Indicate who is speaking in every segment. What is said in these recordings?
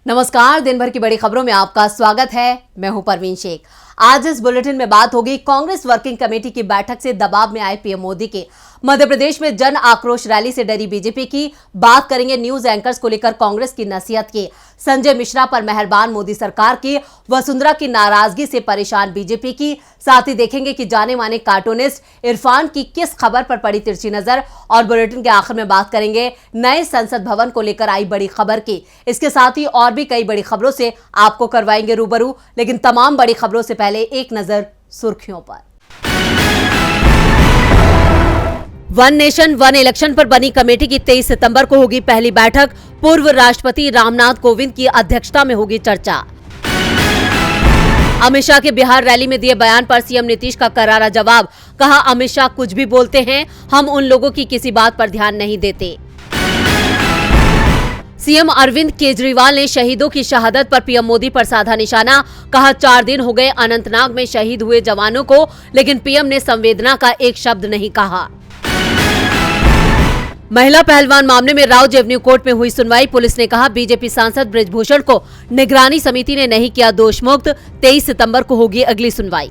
Speaker 1: नमस्कार, दिन भर की बड़ी खबरों में आपका स्वागत है। मैं हूं परवीन शेख। आज इस बुलेटिन में बात होगी कांग्रेस वर्किंग कमेटी की बैठक से दबाव में आए पीएम मोदी के। मध्य प्रदेश में जन आक्रोश रैली से डरी बीजेपी की बात करेंगे। न्यूज एंकर्स को लेकर कांग्रेस की नसीहत की। संजय मिश्रा पर मेहरबान मोदी सरकार की, वसुंधरा की नाराजगी से परेशान बीजेपी की। साथ ही देखेंगे कि जाने माने कार्टूनिस्ट इरफान की किस खबर पर पड़ी तिरछी नजर। और बुलेटिन के आखिर में बात करेंगे नए संसद भवन को लेकर आई बड़ी खबर की। इसके साथ ही और भी कई बड़ी खबरों से आपको करवाएंगे रूबरू। लेकिन तमाम बड़ी खबरों से पहले एक नजर सुर्खियों पर। वन नेशन वन इलेक्शन पर बनी कमेटी की 23 सितंबर को होगी पहली बैठक। पूर्व राष्ट्रपति रामनाथ कोविंद की अध्यक्षता में होगी चर्चा। अमित शाह के बिहार रैली में दिए बयान पर सीएम नीतीश का करारा जवाब। कहा, अमित शाह कुछ भी बोलते हैं, हम उन लोगों की किसी बात पर ध्यान नहीं देते। सीएम अरविंद केजरीवाल ने शहीदों की शहादत पर पीएम मोदी पर साधा निशाना। कहा, 4 दिन हो गए अनंतनाग में शहीद हुए जवानों को, लेकिन पीएम ने संवेदना का एक शब्द नहीं कहा। महिला पहलवान मामले में राव एवेन्यू कोर्ट में हुई सुनवाई। पुलिस ने कहा, बीजेपी सांसद बृजभूषण को निगरानी समिति ने नहीं किया दोष मुक्त। 23 सितंबर को होगी अगली सुनवाई।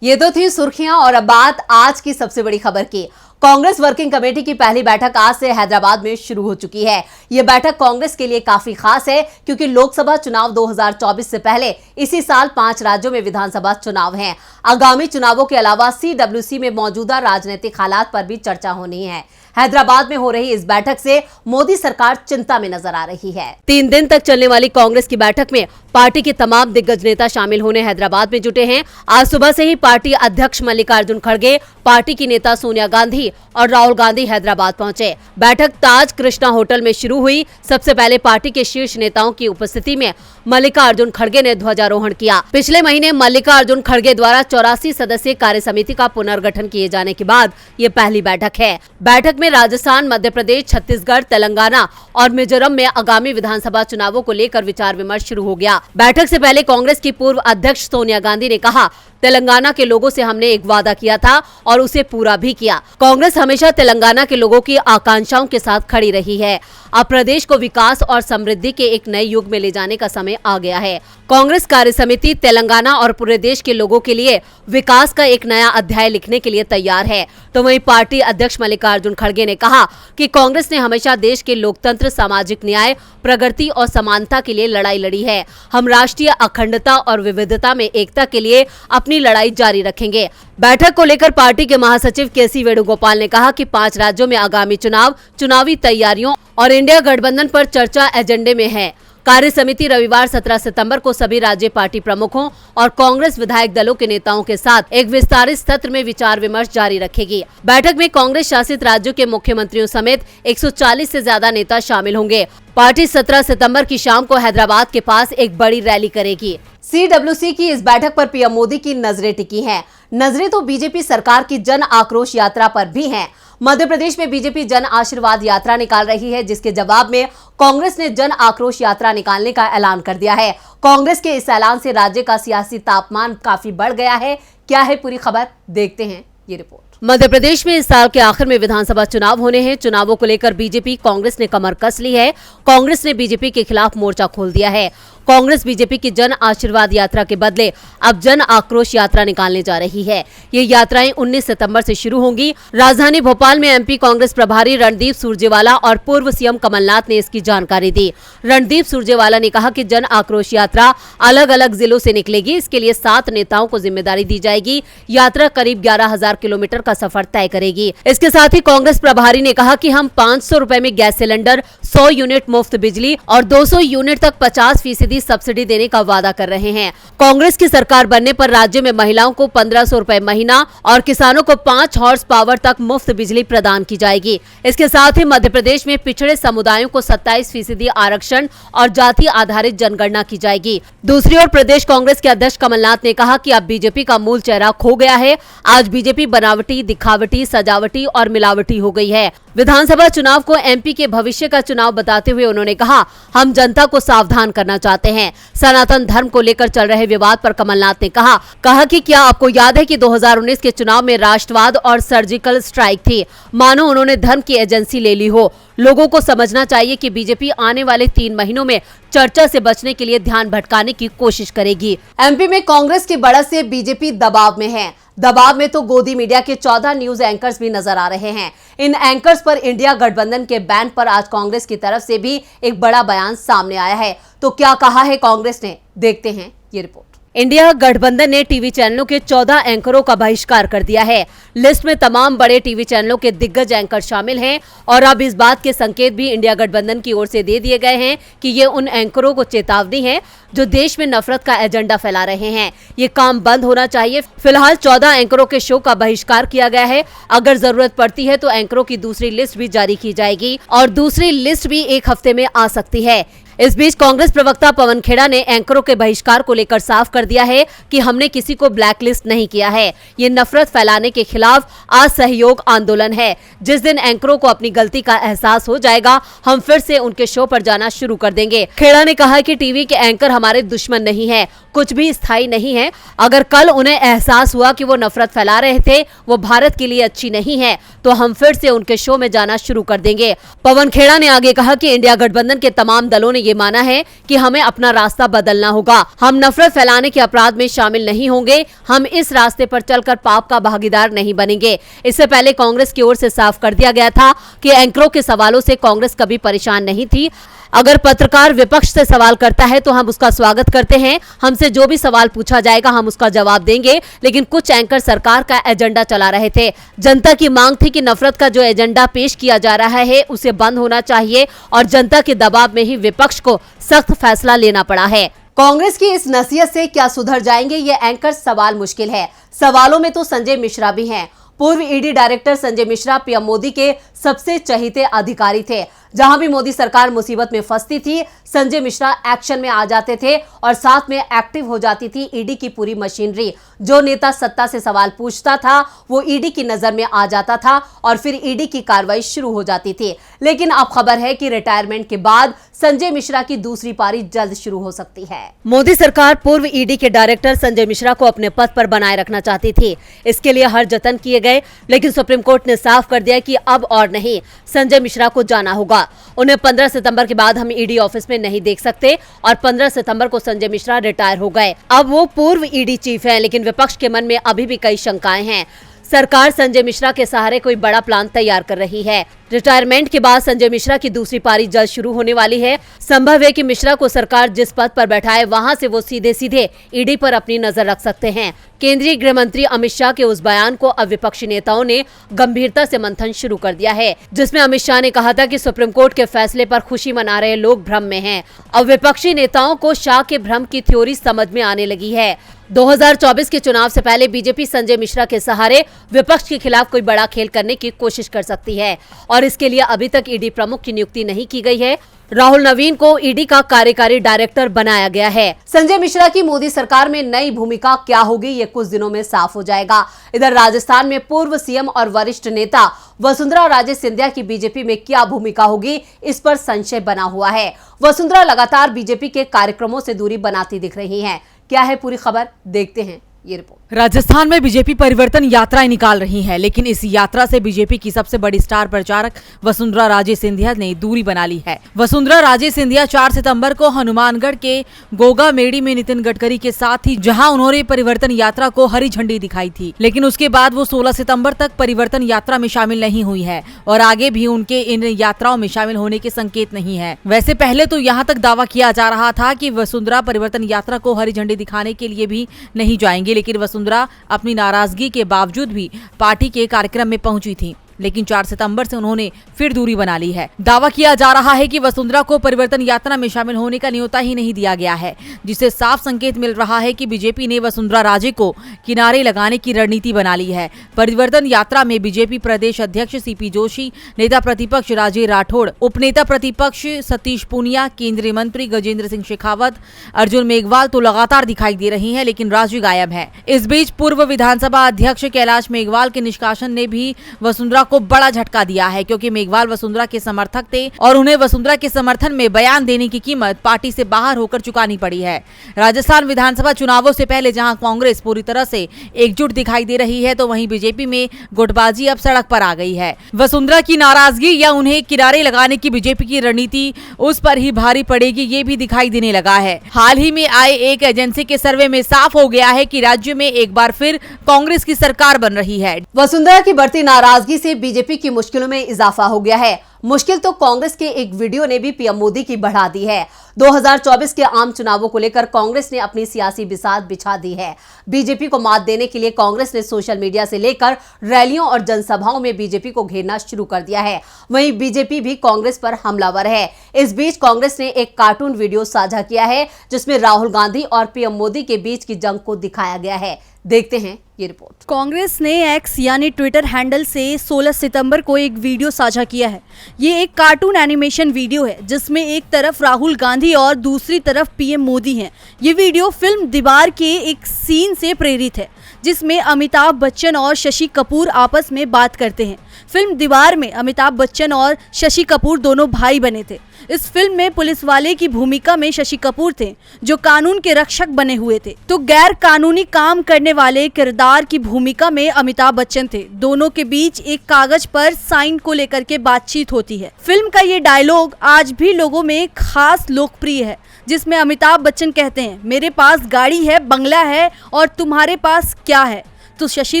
Speaker 1: ये तो थी सुर्खियां और अब बात आज की सबसे बड़ी खबर की। कांग्रेस वर्किंग कमेटी की पहली बैठक आज से हैदराबाद में शुरू हो चुकी है। यह बैठक कांग्रेस के लिए काफी खास है क्योंकि लोकसभा चुनाव 2024 से पहले इसी साल 5 राज्यों में विधानसभा चुनाव हैं। आगामी चुनावों के अलावा सीडब्ल्यूसी में मौजूदा राजनीतिक हालात पर भी चर्चा होनी है। हैदराबाद में हो रही इस बैठक से मोदी सरकार चिंता में नजर आ रही है। 3 दिन तक चलने वाली कांग्रेस की बैठक में पार्टी के तमाम दिग्गज नेता शामिल होने हैदराबाद में जुटे हैं। आज सुबह से ही पार्टी अध्यक्ष मल्लिकार्जुन खड़गे, पार्टी की नेता सोनिया गांधी और राहुल गांधी हैदराबाद पहुंचे। बैठक ताज कृष्णा होटल में शुरू हुई। सबसे पहले पार्टी के शीर्ष नेताओं की उपस्थिति में मल्लिकार्जुन खड़गे ने ध्वजारोहण किया। पिछले महीने मल्लिकार्जुन खड़गे द्वारा 84 सदस्यीय कार्य समिति का पुनर्गठन किए जाने के बाद ये पहली बैठक है। बैठक में राजस्थान, मध्य प्रदेश, छत्तीसगढ़, तेलंगाना और मिजोरम में आगामी विधानसभा चुनावों को लेकर विचार विमर्श शुरू हो गया। बैठक से पहले कांग्रेस की पूर्व अध्यक्ष सोनिया गांधी ने कहा, तेलंगाना के लोगों से हमने एक वादा किया था और उसे पूरा भी किया। कांग्रेस हमेशा तेलंगाना के लोगों की आकांक्षाओं के साथ खड़ी रही है। अब प्रदेश को विकास और समृद्धि के एक नए युग में ले जाने का समय आ गया है। कांग्रेस कार्य समिति तेलंगाना और पूरे देश के लोगों के लिए विकास का एक नया अध्याय लिखने के लिए तैयार है। तो वहीं पार्टी अध्यक्ष मल्लिकार्जुन खड़गे ने कहा कि कांग्रेस ने हमेशा देश के लोकतंत्र, सामाजिक न्याय, प्रगति और समानता के लिए लड़ाई लड़ी है। हम राष्ट्रीय अखंडता और विविधता में एकता के लिए अपनी लड़ाई जारी रखेंगे। बैठक को लेकर पार्टी के महासचिव केसी वेणुगोपाल ने कहा कि 5 राज्यों में आगामी चुनावी तैयारियों और इंडिया गठबंधन पर चर्चा एजेंडे में है। कार्य समिति रविवार 17 सितंबर को सभी राज्य पार्टी प्रमुखों और कांग्रेस विधायक दलों के नेताओं के साथ एक विस्तारित सत्र में विचार विमर्श जारी रखेगी। बैठक में कांग्रेस शासित राज्यों के मुख्यमंत्रियों समेत 140 से ज्यादा नेता शामिल होंगे। पार्टी 17 सितंबर की शाम को हैदराबाद के पास एक बड़ी रैली करेगी। सीडब्ल्यूसी की इस बैठक पर पीएम मोदी की नजरें टिकी हैं। नजरें तो बीजेपी सरकार की जन आक्रोश यात्रा पर भी हैं। मध्य प्रदेश में बीजेपी जन आशीर्वाद यात्रा निकाल रही है, जिसके जवाब में कांग्रेस ने जन आक्रोश यात्रा निकालने का ऐलान कर दिया है। कांग्रेस के इस ऐलान से राज्य का सियासी तापमान काफी बढ़ गया है। क्या है पूरी खबर, देखते हैं ये रिपोर्ट। मध्य प्रदेश में इस साल के आखिर में विधानसभा चुनाव होने हैं। चुनावों को लेकर बीजेपी कांग्रेस ने कमर कस ली है। कांग्रेस ने बीजेपी के खिलाफ मोर्चा खोल दिया है। कांग्रेस बीजेपी की जन आशीर्वाद यात्रा के बदले अब जन आक्रोश यात्रा निकालने जा रही है। ये यात्राएं 19 सितंबर से शुरू होंगी। राजधानी भोपाल में एमपी कांग्रेस प्रभारी रणदीप सुरजेवाला और पूर्व सीएम कमलनाथ ने इसकी जानकारी दी। रणदीप सुरजेवाला ने कहा कि जन आक्रोश यात्रा अलग अलग जिलों से निकलेगी। इसके लिए 7 नेताओं को जिम्मेदारी दी जाएगी। यात्रा करीब 11,000 किलोमीटर का सफर तय करेगी। इसके साथ ही कांग्रेस प्रभारी ने कहा कि हम 500 रुपए में गैस सिलेंडर, 100 यूनिट मुफ्त बिजली और 200 यूनिट तक 50% सब्सिडी देने का वादा कर रहे हैं। कांग्रेस की सरकार बनने पर राज्य में महिलाओं को 1500 रुपए महीना और किसानों को 5 हॉर्स पावर तक मुफ्त बिजली प्रदान की जाएगी। इसके साथ ही मध्य प्रदेश में पिछड़े समुदायों को 27% आरक्षण और जाति आधारित जनगणना की जाएगी। दूसरी ओर प्रदेश कांग्रेस के अध्यक्ष कमलनाथ ने कहा कि अब बीजेपी का मूल चेहरा खो गया है। आज बीजेपी बनावटी, दिखावटी, सजावटी और मिलावटी हो गई है। विधानसभा चुनाव को एमपी के भविष्य का चुनाव बताते हुए उन्होंने कहा, हम जनता को सावधान करना चाहते चाहते हैं। सनातन धर्म को लेकर चल रहे विवाद पर कमलनाथ ने कहा कि क्या आपको याद है कि 2019 के चुनाव में राष्ट्रवाद और सर्जिकल स्ट्राइक थी, मानो उन्होंने धर्म की एजेंसी ले ली हो। लोगों को समझना चाहिए कि बीजेपी आने वाले 3 महीनों में चर्चा से बचने के लिए ध्यान भटकाने की कोशिश करेगी। एमपी में कांग्रेस की बढ़त से बीजेपी दबाव में है। दबाव में तो गोदी मीडिया के 14 न्यूज एंकर्स भी नजर आ रहे हैं। इन एंकर्स पर इंडिया गठबंधन के बैन पर आज कांग्रेस की तरफ से भी एक बड़ा बयान सामने आया है। तो क्या कहा है कांग्रेस ने, देखते हैं ये रिपोर्ट। इंडिया गठबंधन ने टीवी चैनलों के 14 एंकरों का बहिष्कार कर दिया है। लिस्ट में तमाम बड़े टीवी चैनलों के दिग्गज एंकर शामिल हैं और अब इस बात के संकेत भी इंडिया गठबंधन की ओर से दे दिए गए हैं कि ये उन एंकरों को चेतावनी है जो देश में नफरत का एजेंडा फैला रहे हैं। ये काम बंद होना चाहिए। फिलहाल 14 एंकरों के शो का बहिष्कार किया गया है। अगर जरूरत पड़ती है तो एंकरों की दूसरी लिस्ट भी जारी की जाएगी और दूसरी लिस्ट भी 1 हफ्ते में आ सकती है। इस बीच कांग्रेस प्रवक्ता पवन खेड़ा ने एंकरों के बहिष्कार को लेकर साफ कर दिया है कि हमने किसी को ब्लैकलिस्ट नहीं किया है। ये नफरत फैलाने के खिलाफ असहयोग आंदोलन है। जिस दिन एंकरों को अपनी गलती का एहसास हो जाएगा, हम फिर से उनके शो पर जाना शुरू कर देंगे। खेड़ा ने कहा कि टीवी के एंकर हमारे दुश्मन नहीं है, कुछ भी स्थायी नहीं है। अगर कल उन्हें एहसास हुआ कि वो नफरत फैला रहे थे, वो भारत के लिए अच्छी नहीं है, तो हम फिर से उनके शो में जाना शुरू कर देंगे। पवन खेड़ा ने आगे कहा कि इंडिया गठबंधन के तमाम दलों ने ये माना है कि हमें अपना रास्ता बदलना होगा। हम नफरत फैलाने के अपराध में शामिल नहीं होंगे। हम इस रास्ते पर चलकर पाप का भागीदार नहीं बनेंगे। इससे पहले कांग्रेस की ओर से साफ कर दिया गया था कि एंकरों के सवालों से कांग्रेस कभी परेशान नहीं थी। अगर पत्रकार विपक्ष से सवाल करता है तो हम उसका स्वागत करते हैं। हमसे जो भी सवाल पूछा जाएगा हम उसका जवाब देंगे। लेकिन कुछ एंकर सरकार का एजेंडा चला रहे थे। जनता की मांग थी कि नफरत का जो एजेंडा पेश किया जा रहा है उसे बंद होना चाहिए और जनता के दबाव में ही विपक्ष को सख्त फैसला लेना पड़ा है। कांग्रेस की इस नसीहत से क्या सुधर जाएंगे ये एंकर, सवाल मुश्किल है। सवालों में तो संजय मिश्रा भी हैं। पूर्व ED director Sanjay Mishra PM Modi के सबसे चहेते अधिकारी थे। जहां भी मोदी सरकार मुसीबत में फंसती थी, संजय मिश्रा एक्शन में आ जाते थे और साथ में एक्टिव हो जाती थी ईडी की पूरी मशीनरी। जो नेता सत्ता से सवाल पूछता था वो ईडी की नजर में आ जाता था और फिर ईडी की कार्रवाई शुरू हो जाती थी। लेकिन अब खबर है कि रिटायरमेंट के बाद संजय मिश्रा की दूसरी पारी जल्द शुरू हो सकती है। मोदी सरकार पूर्व ईडी के डायरेक्टर संजय मिश्रा को अपने पद पर बनाए रखना चाहती थी। इसके लिए हर जतन किए गए, लेकिन सुप्रीम कोर्ट ने साफ कर दिया कि अब और नहीं, संजय मिश्रा को जाना होगा। उन्हें 15 सितंबर के बाद हम ईडी ऑफिस में नहीं देख सकते और 15 सितंबर को संजय मिश्रा रिटायर हो गए। अब वो पूर्व ईडी चीफ हैं, लेकिन विपक्ष के मन में अभी भी कई शंकाएं हैं। सरकार संजय मिश्रा के सहारे कोई बड़ा प्लान तैयार कर रही है। रिटायरमेंट के बाद संजय मिश्रा की दूसरी पारी जल्द शुरू होने वाली है। संभव है कि मिश्रा को सरकार जिस पद पर बैठाए वहां से वो सीधे सीधे ईडी पर अपनी नजर रख सकते हैं। केंद्रीय गृह मंत्री अमित शाह के उस बयान को अब विपक्षी नेताओं ने गंभीरता से मंथन शुरू कर दिया है, जिसमें अमित शाह ने कहा था कि सुप्रीम कोर्ट के फैसले पर खुशी मना रहे लोग भ्रम में हैं। अब विपक्षी नेताओं को शाह के भ्रम की थ्योरी समझ में आने लगी है। 2024 के चुनाव से पहले बीजेपी संजय मिश्रा के सहारे विपक्ष के खिलाफ कोई बड़ा खेल करने की कोशिश कर सकती है और इसके लिए अभी तक ईडी प्रमुख की नियुक्ति नहीं की गई है। राहुल नवीन को ईडी का कार्यकारी डायरेक्टर बनाया गया है। संजय मिश्रा की मोदी सरकार में नई भूमिका क्या होगी ये कुछ दिनों में साफ हो जाएगा। इधर राजस्थान में पूर्व सीएम और वरिष्ठ नेता वसुंधरा राजे सिंधिया की बीजेपी में क्या भूमिका होगी, इस पर संशय बना हुआ है। वसुंधरा लगातार बीजेपी के कार्यक्रमों से दूरी बनाती दिख रही हैं। क्या है पूरी खबर, देखते हैं ये रिपोर्ट।
Speaker 2: राजस्थान में बीजेपी परिवर्तन यात्राएं निकाल रही है, लेकिन इस यात्रा से बीजेपी की सबसे बड़ी स्टार प्रचारक वसुंधरा राजे सिंधिया ने दूरी बना ली है। वसुंधरा राजे सिंधिया 4 सितंबर को हनुमानगढ़ के गोगा मेड़ी में नितिन गडकरी के साथ थी, जहां उन्होंने परिवर्तन यात्रा को हरी झंडी दिखाई थी। लेकिन उसके बाद वो 16 सितंबर तक परिवर्तन यात्रा में शामिल नहीं हुई है और आगे भी उनके इन यात्राओं में शामिल होने के संकेत नहीं है। वैसे पहले तो यहाँ तक दावा किया जा रहा था कि वसुंधरा परिवर्तन यात्रा को हरी झंडी दिखाने के लिए भी नहीं जाएंगे, लेकिन वसुंधरा अपनी नाराजगी के बावजूद भी पार्टी के कार्यक्रम में पहुंची थी। लेकिन 4 सितंबर से उन्होंने फिर दूरी बना ली है। दावा किया जा रहा है कि वसुंधरा को परिवर्तन यात्रा में शामिल होने का न्योता ही नहीं दिया गया है, जिससे साफ संकेत मिल रहा है कि बीजेपी ने वसुंधरा राजे को किनारे लगाने की रणनीति बना ली है। परिवर्तन यात्रा में बीजेपी प्रदेश अध्यक्ष सीपी जोशी, नेता प्रतिपक्ष राजे राठौड़, उपनेता प्रतिपक्ष सतीश पूनिया, केंद्रीय मंत्री गजेंद्र सिंह शेखावत, अर्जुन मेघवाल तो लगातार दिखाई दे रही है, लेकिन राजू गायब है। इस बीच पूर्व विधानसभा अध्यक्ष कैलाश मेघवाल के निष्कासन ने भी वसुंधरा को बड़ा झटका दिया है, क्योंकि मेघवाल वसुंधरा के समर्थक थे और उन्हें वसुंधरा के समर्थन में बयान देने की कीमत पार्टी से बाहर होकर चुकानी पड़ी है। राजस्थान विधानसभा चुनावों से पहले जहां कांग्रेस पूरी तरह से एकजुट दिखाई दे रही है, तो वहीं बीजेपी में गुटबाजी अब सड़क पर आ गई है। वसुंधरा की नाराजगी या उन्हें किनारे लगाने की बीजेपी की रणनीति उस पर ही भारी पड़ेगी, ये भी दिखाई देने लगा है। हाल ही में आए एक एजेंसी के सर्वे में साफ हो गया है कि राज्य में एक बार फिर कांग्रेस की सरकार बन रही है।
Speaker 1: वसुंधरा की बढ़ती नाराजगी से बीजेपी की मुश्किलों में इजाफा हो गया है। मुश्किल तो कांग्रेस के एक वीडियो ने भी पीएम मोदी की बढ़ा दी है। 2024 के आम चुनावों को लेकर कांग्रेस ने अपनी सियासी बिसात बिछा दी है। बीजेपी को मात देने के लिए कांग्रेस ने सोशल मीडिया से लेकर रैलियों और जनसभाओं में बीजेपी को घेरना शुरू कर दिया है। वहीं बीजेपी भी कांग्रेस पर हमलावर है। इस बीच कांग्रेस ने एक कार्टून वीडियो साझा किया है, जिसमें राहुल गांधी और पीएम मोदी के बीच की जंग को दिखाया गया है। देखते हैं ये रिपोर्ट।
Speaker 3: कांग्रेस ने एक्स यानी ट्विटर हैंडल से 16 सितंबर को एक वीडियो साझा किया है। ये एक कार्टून एनिमेशन वीडियो है, जिसमें एक तरफ राहुल गांधी और दूसरी तरफ पीएम मोदी हैं। ये वीडियो फिल्म दीवार के एक सीन से प्रेरित है, जिसमें अमिताभ बच्चन और शशि कपूर आपस में बात करते हैं। फिल्म दीवार में अमिताभ बच्चन और शशि कपूर दोनों भाई बने थे। इस फिल्म में पुलिस वाले की भूमिका में शशि कपूर थे, जो कानून के रक्षक बने हुए थे, तो गैर कानूनी काम करने वाले किरदार की भूमिका में अमिताभ बच्चन थे। दोनों के बीच एक कागज पर साइन को लेकर के बातचीत होती है। फिल्म का ये डायलॉग आज भी लोगों में खास लोकप्रिय है, जिसमें अमिताभ बच्चन कहते हैं, मेरे पास गाड़ी है, बंगला है और तुम्हारे पास क्या है? तो शशि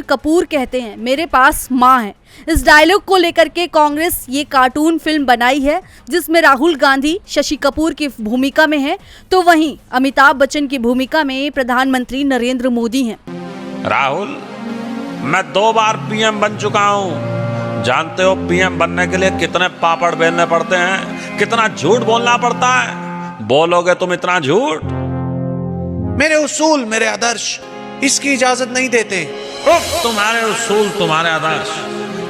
Speaker 3: कपूर कहते हैं, मेरे पास माँ है। इस डायलॉग को लेकर के कांग्रेस ये कार्टून फिल्म बनाई है, जिसमें राहुल गांधी शशि कपूर की भूमिका में है, तो वहीं अमिताभ बच्चन की भूमिका में प्रधानमंत्री नरेंद्र मोदी हैं।
Speaker 4: राहुल, मैं 2 बार पीएम बन चुका हूँ। जानते हो पीएम बनने के लिए कितने पापड़ बेलने पड़ते हैं, कितना झूठ बोलना पड़ता है। बोलोगे तुम इतना झूठ?
Speaker 5: मेरे उसूल, मेरे आदर्श इसकी इजाजत नहीं देते।
Speaker 4: तुम्हारे उसूल, तुम्हारे आदर्श,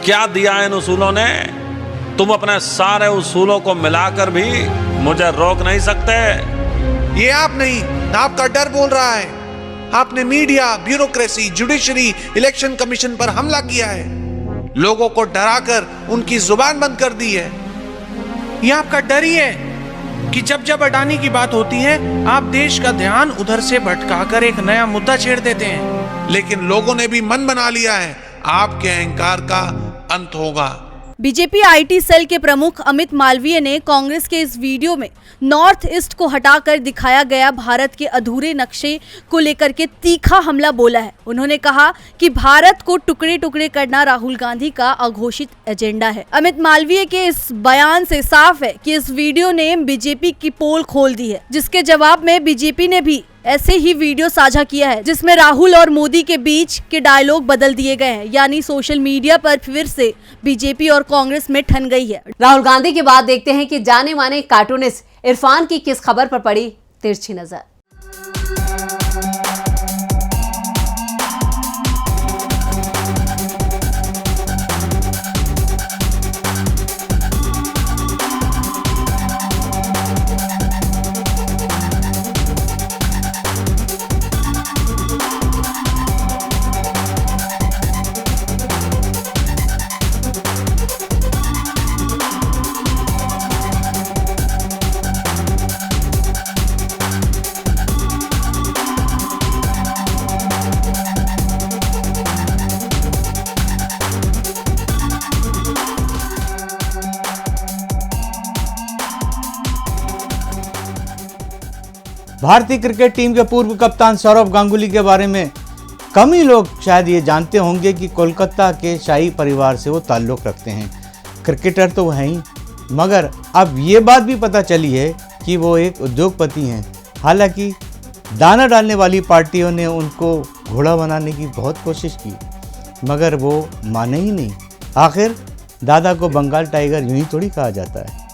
Speaker 4: क्या दिया इन उसूलों ने? तुम अपने सारे उसूलों को मिलाकर भी मुझे रोक नहीं सकते।
Speaker 5: ये आप नहीं, आपका डर बोल रहा है। आपने media, bureaucracy, judiciary, election commission पर हमला किया है। लोगों को डराकर उनकी जुबान बंद कर दी है। ये आपका डर ही है कि जब जब अडानी की बात होती है, आप देश का ध्यान उधर से भटकाकर एक नया मुद्दा छेड़ देते हैं। लेकिन लोगों ने भी मन बना लिया है, आपके अहंकार का अंत होगा।
Speaker 3: बीजेपी आईटी सेल के प्रमुख अमित मालवीय ने कांग्रेस के इस वीडियो में नॉर्थ ईस्ट को हटाकर दिखाया गया भारत के अधूरे नक्शे को लेकर के तीखा हमला बोला है। उन्होंने कहा कि भारत को टुकड़े टुकड़े करना राहुल गांधी का अघोषित एजेंडा है। अमित मालवीय के इस बयान से साफ है कि इस वीडियो ने बीजेपी की पोल खोल दी है, जिसके जवाब में बीजेपी ने भी ऐसे ही वीडियो साझा किया है, जिसमें राहुल और मोदी के बीच के डायलॉग बदल दिए गए हैं। यानी सोशल मीडिया पर फिर से बीजेपी और कांग्रेस में ठन गई है।
Speaker 1: राहुल गांधी के बाद देखते हैं कि जाने माने कार्टूनिस्ट इरफान की किस खबर पर पड़ी तिरछी नजर।
Speaker 6: भारतीय क्रिकेट टीम के पूर्व कप्तान सौरव गांगुली के बारे में कम ही लोग शायद ये जानते होंगे कि कोलकाता के शाही परिवार से वो ताल्लुक़ रखते हैं। क्रिकेटर तो हैं ही, मगर अब ये बात भी पता चली है कि वो एक उद्योगपति हैं। हालांकि दाना डालने वाली पार्टियों ने उनको घोड़ा बनाने की बहुत कोशिश की, मगर वो माने ही नहीं। आखिर दादा को बंगाल टाइगर यूं ही थोड़ी कहा जाता है।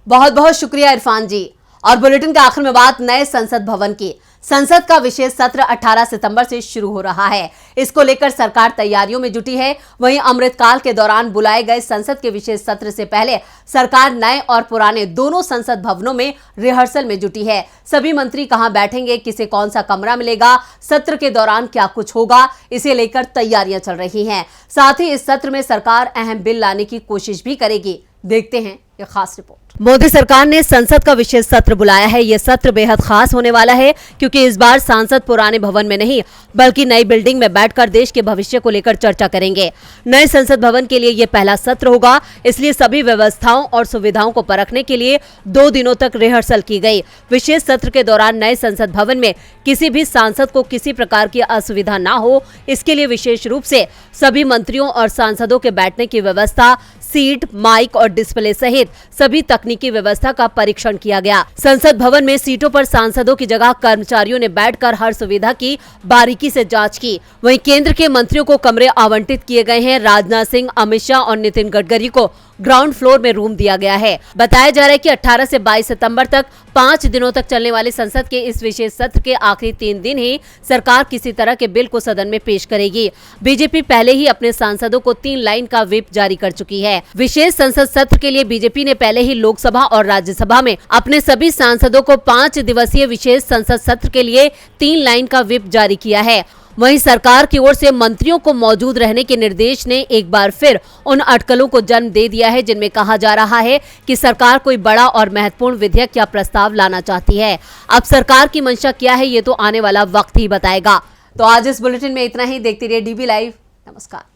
Speaker 1: बहुत बहुत शुक्रिया इरफान जी। और बुलेटिन के आखिर में बात नए संसद भवन की। संसद का विशेष सत्र 18 सितंबर से शुरू हो रहा है। इसको लेकर सरकार तैयारियों में जुटी है। वहीं अमृतकाल के दौरान बुलाए गए संसद के विशेष सत्र से पहले सरकार नए और पुराने दोनों संसद भवनों में रिहर्सल में जुटी है। सभी मंत्री कहां बैठेंगे, किसे कौन सा कमरा मिलेगा, सत्र के दौरान क्या कुछ होगा, इसे लेकर तैयारियां चल रही हैं। साथ ही इस सत्र में सरकार अहम बिल लाने की कोशिश भी करेगी। देखते हैं ये खास रिपोर्ट। मोदी सरकार ने संसद का विशेष सत्र बुलाया है। यह सत्र बेहद खास होने वाला है क्योंकि इस बार सांसद पुराने भवन में नहीं बल्कि नई बिल्डिंग में बैठकर देश के भविष्य को लेकर चर्चा करेंगे। नए संसद भवन के लिए यह पहला सत्र होगा, इसलिए सभी व्यवस्थाओं और सुविधाओं को परखने के लिए 2 दिनों तक रिहर्सल की गई। विशेष सत्र के दौरान नए संसद भवन में किसी भी सांसद को किसी प्रकार की असुविधा न हो, इसके लिए विशेष रूप से सभी मंत्रियों और सांसदों के बैठने की व्यवस्था, सीट, माइक और डिस्प्ले सहित सभी तकनीकी व्यवस्था का परीक्षण किया गया। संसद भवन में सीटों पर सांसदों की जगह कर्मचारियों ने बैठकर हर सुविधा की बारीकी से जांच की। वहीं केंद्र के मंत्रियों को कमरे आवंटित किए गए हैं। राजनाथ सिंह, अमित शाह और नितिन गडकरी को ग्राउंड फ्लोर में रूम दिया गया है। बताया जा रहा है कि 18 से 22 सितंबर तक 5 दिनों तक चलने वाले संसद के इस विशेष सत्र के आखिरी 3 दिन ही सरकार किसी तरह के बिल को सदन में पेश करेगी। बीजेपी पहले ही अपने सांसदों को 3 लाइन का व्हिप जारी कर चुकी है। विशेष संसद सत्र के लिए बीजेपी ने पहले ही लोकसभा और राज्यसभा में अपने सभी सांसदों को 5 दिवसीय विशेष संसद सत्र के लिए 3 लाइन का व्हिप जारी किया है। वहीं सरकार की ओर से मंत्रियों को मौजूद रहने के निर्देश ने एक बार फिर उन अटकलों को जन्म दे दिया है जिनमें कहा जा रहा है कि सरकार कोई बड़ा और महत्वपूर्ण विधेयक या प्रस्ताव लाना चाहती है। अब सरकार की मंशा क्या है, ये तो आने वाला वक्त ही बताएगा। तो आज इस बुलेटिन में इतना ही। देखते रहिए DB लाइव। नमस्कार।